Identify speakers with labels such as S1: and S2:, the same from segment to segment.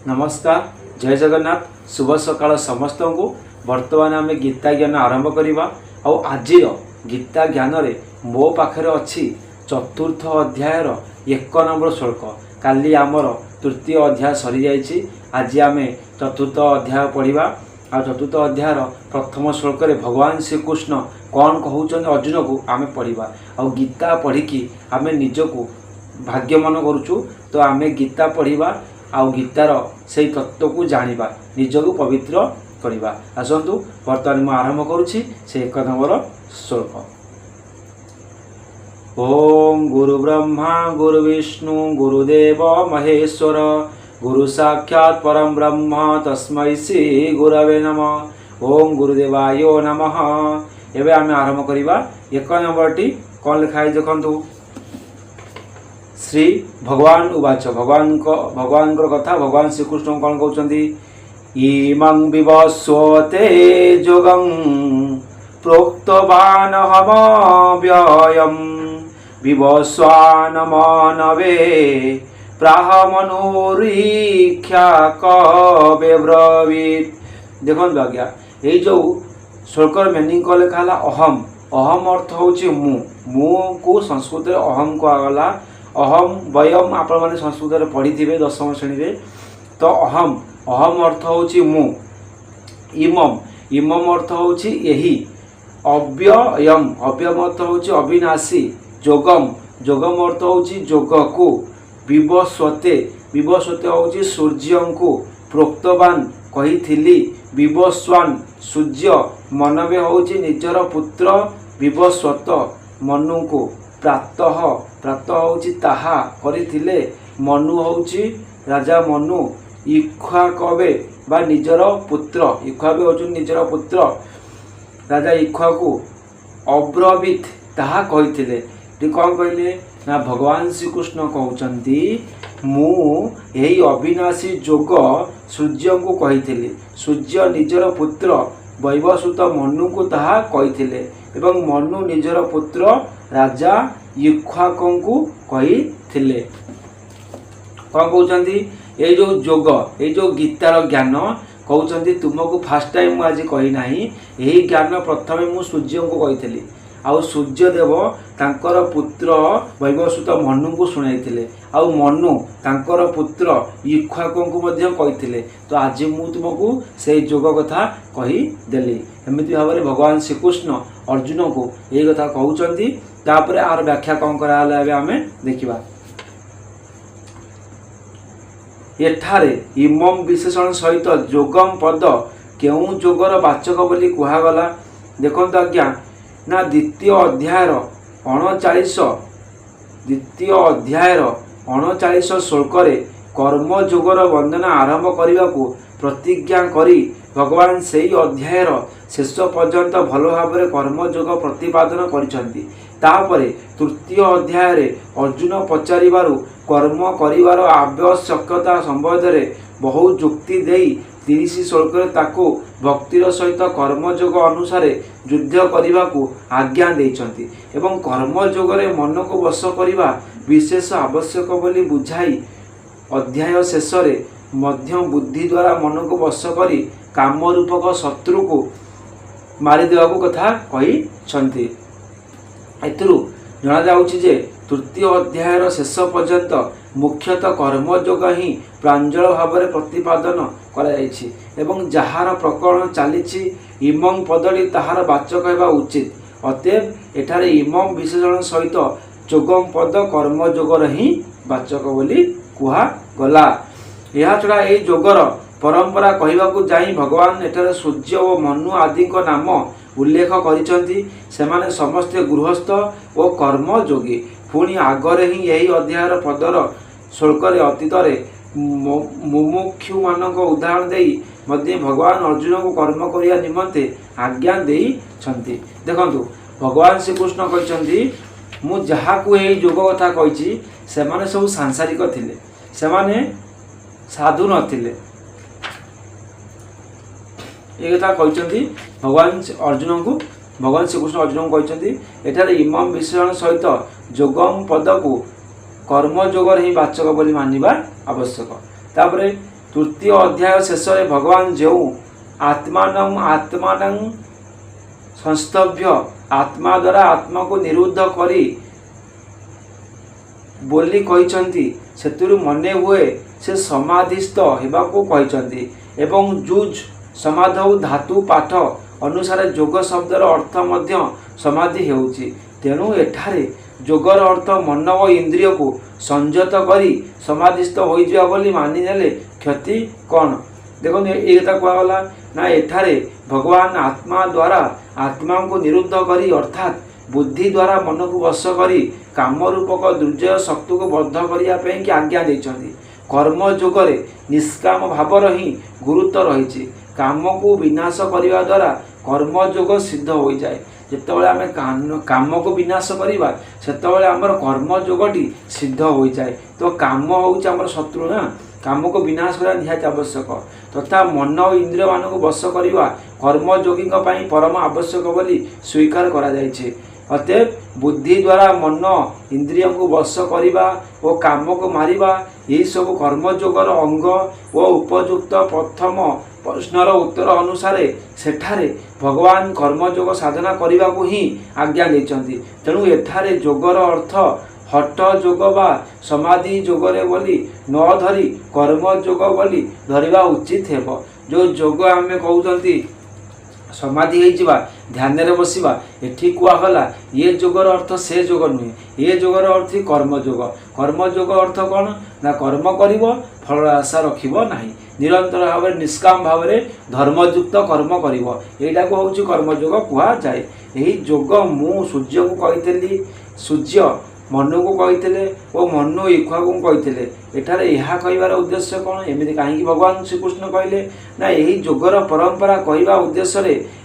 S1: नमस्कार, जय जगन्नाथ। शुभ सकाळ समस्त को। वर्तमान आम गीता ज्ञान आरंभ करवा। आज गीता ज्ञान रे मो पाखे अच्छी चतुर्थ अध्यायर 1 नंबर श्लोक। काली आमर तृतीय अध्याय सरी जाइए। आज आम चतुर्थ अध्याय पढ़ा। आ चतुर्थ अध्यायर प्रथम श्लोक रे भगवान श्रीकृष्ण कौन कहते अर्जुन को आम पढ़ा। आ गीता पढ़िकी आम निजको भाग्य मन करुचु। तो आम गीता पढ़ा आउ गीतार से तत्व को जानिबा, निजको पवित्र करिबा। आसतु वर्तमान मैं आरंभ करुछि से 1 नंबर श्लोक। ओम गुरु ब्रह्मा गुरु विष्णु गुरुदेव महेश्वर गुरु साक्षात् परम ब्रह्म तस्मै श्री गुरवे नमः। ओम गुरुदेवाय नमः। एबे आमे आरंभ करिबा। 1 नंबर टी कोन लिखाई देखंतु। श्री भगवान उवाच। भगवान कथा भगवान श्रीकृष्ण कौन कहते इमं विवस्वते जोगं प्रोक्तवान हमव्ययं विवस्वान मानवे प्राह मनोरीक्षा कवे ब्रवीत। देखो आज्ञा ये जो श्लोकर मीनिंग को लिखा अहम। अहम अर्थ हूँ मु को संस्कृत अहम कहगला। अहम वयम आपण मैंने संस्कृत में पढ़ी थे 10वीं श्रेणी रे। तो अहम अहम अर्थ हूँ मु। इमम इमम अर्थ हूँ यही। अव्ययम अव्ययम अर्थ हूँ अविनाशी। जोगम जोगम अर्थ हूँ जोग को। विवस्वते विवस्वते हूँ सूर्य को। प्रोक्तवान कही। विवस्वान सूर्य। मनवे हूँ निजर पुत्र विवस्वत मनु को। प्रातः प्रातः हूँ ताहा करिथिले। मनु हूँ राजा मनु। इक्ष्वाकवे बा निजर पुत्र। इक्ष्वाकवे हूँ निजर पुत्र राजा इक्ष्वाकु। अब्रवीत ताहा कहिथिले। कौन कहले ना भगवान श्रीकृष्ण कहउचंती मु यही अविनाशी जोग सूर्य को कही। सूर्य निजर पुत्र वैवस्वत मनु को ताहा कही एवं मनु निजर पुत्र राजा इक्ष्वाकु कही। कौन कहते ये जो जोग ये जो गीतार ज्ञान कहते तुमको फास्ट टाइम मुझे आज कही ना। यही ज्ञान प्रथम मु सूर्य को कही। आउ सूर्यदेव तांकर पुत्र वैवस्वत मनु को शुणाई। आउ मनु तांकर पुत्र इक्ष्वाकु कही। तो आज मु तुमको से जोग कथा कहीदेली। एमती भाव में भगवान श्रीकृष्ण अर्जुन को यही कथा कहते। तापर आर व्याख्या कौन कराला आम देखा। एठारे इमम विशेषण सहित जोगम पद केउ जोगर वाचक बोली कहगला। देखो आज्ञा ना द्वितीय अध्यायर 39 श्लोक कर्म जोगर वंदना आरंभ करने को प्रतिज्ञा करी भगवान से ही अध्यायर शेष पर्यंत भल भाव कर्मयोग प्रतिपादन करिसेंती। तापरे तृतीय अध्याय अर्जुन पचारिबारु कर्म करिवार आवश्यकता संबंध में बहु जुक्ति देई 30 श्लोक ताको भक्तिर सहित कर्मयोग अनुसार युद्ध करने को आज्ञा देइछंती एवं कर्मयोग मन को वश करने विशेष आवश्यक बोली बुझाई अध्याय शेष मध्य बुद्धि द्वारा मन को वश करी काम रूपक शत्रु को मारिदेवा कथा कही। एथुरु जना जाउछि जे तृतीय अध्यायर शेष पर्यंत मुख्यतः कर्मयोग ही प्रांजल भाव में प्रतिपादन कराଯାଇଛି एवं जहार प्रकरण चली इमं पदटी ताहार वाचक हेबा उचित। अतएव एठारे इमं विशेषण सहित जोगम पद कर्मयोगर ही वाचक बोली कुहागला। यह छड़ा यही जोगर परंपरा कहवाकू जाई भगवान एठारे सूर्य और मनु आदि को नाम उल्लेख करिसेंती। सेमाने समस्ते गृहस्थ और कर्मयोगी। पुणी आगरे ही यही अध्यायर पदर श्लोक अतीत मुमुक्षु मान उदाहरण देई मध्य भगवान अर्जुन को कर्म करिया निमंते आज्ञा देइछंती। देखंतु भगवान श्रीकृष्ण कहते मु जहाकू यही जोग कथा कही सेमाने सब सांसारिक थिले। सेमाने साधु नथिले। ये कथा कहते भगवान अर्जुन को भगवान श्रीकृष्ण अर्जुन को कहते एठारे इमम विशेषण सहित जोगम पद को कर्मयोगर ही वाचक बोली मानिबा आवश्यक। तापरे तृतीय अध्याय शेष में भगवान जो आत्मान संस्तभ्य आत्मा द्वारा आत्मा को निरुद्ध करी बोली कहिसंती सेतुरु मने हुए से समाधिस्थ हेबाकू कहिसंती एवं जुज समाधौ धातु पाठ अनुसार योग शब्दर अर्थ मध्य समाधि हेउची। तेणु एठारे योगर अर्थ मन व इंद्रिय को संयत करी समाधिस्थ हो जा बोली मानि नेले क्षति कौन। देखो ये कहगला ना एठारे भगवान आत्मा द्वारा आत्मा को निरुद्ध करी अर्थात बुद्धि द्वारा मन को वश करी काम रूपक दुर्जय शक्ति को बद्ध करने की आज्ञा देछंती। कर्म योगरे निष्काम भावर ही गुरुत्व रही। काम को विनाश करने द्वारा कर्म योग सिद्ध हो जाए। जितेबाला आम काम को विनाश करवा से आमर कर्म योगटी सिद्ध हो जाए। तो काम हूँ आम शत्रु ना, काम को विनाश करवा निहाती आवश्यक तथा मन और इंद्रिय मान को वश करवा कर्मयोगी परम आवश्यक बोली स्वीकार करा जाइछे। अतएव बुद्धि द्वारा मन इंद्रिय को वश करवा और काम को मारिबा यही सब कर्मयोगर अंग व उपयुक्त प्रथम प्रश्नर उत्तर अनुसार सेठारे भगवान कर्मयोग साधना करने को ही आज्ञा देछंती। तेणु एठारे योगर अर्थ हठ योग बा समाधि योगरे बोली न धरी कर्मयोग बोली धरिबा उचित हेब। जो योग आम कहते समाधि हो ध्यान रे बसवा एठी कहला ये योगर अर्थ से योग नुहे। ये योगर अर्थ कर्मयोग। कर्मयोग अर्थ कौन ना कर्म करिब फल आशा रखिब नाही, निरंतर भाव निष्काम भाव धर्मयुक्त कर्म करिब, एटा को होची कर्मयोग कुआ जाए। यही योग मु सूर्य को कही सूर्य मनु को कही और मनु इक्वा को कही एठार यह कहबार उद्देश्य कौन एमती कहीं भगवान श्रीकृष्ण कहले ना यही योगर परंपरा कहवा उद्देश्य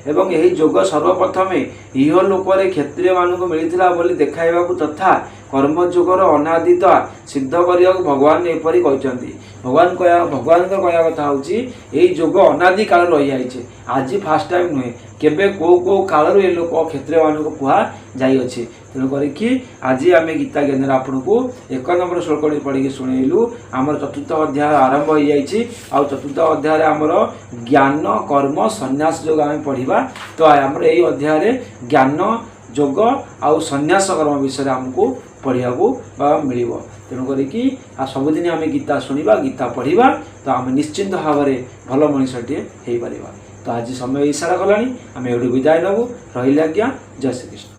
S1: एवं यही योग सर्वप्रथमे इह लोकरे क्षत्रिय मान को मिलता बोली देखाइबा तथा कर्मयोगर अनादिता सिद्ध करने भगवान एपरी कहते। भगवान कहया कथा हूँ यही योग अनादि काल रही जाइए, आज फास्ट टाइम नुहे केबे को काल ये लोक क्षत्रिय मान को कह जाइए। तेणुक आज आम गीता ज्ञान आपन को 1 नंबर श्लोक पढ़ी शुणेलु। आमर चतुर्थ अध्याय आरंभ हो जाइए। आ चतुर्थ अध्याय आमर ज्ञान कर्म संन्यास योग आम पढ़ा। तो आमर यही अध्याय ज्ञान योग आउ संन्यास कर्म विषय आमको पढ़ा मिल। तेणुक सबुदिन आम गीता शुणा गीता पढ़ा तो आम निश्चिंत भाव में भल मनीषटे हो पार। तो आज समय इशारा कला आम एवं विदाय नबू रही आज्ञा। जय श्री कृष्ण।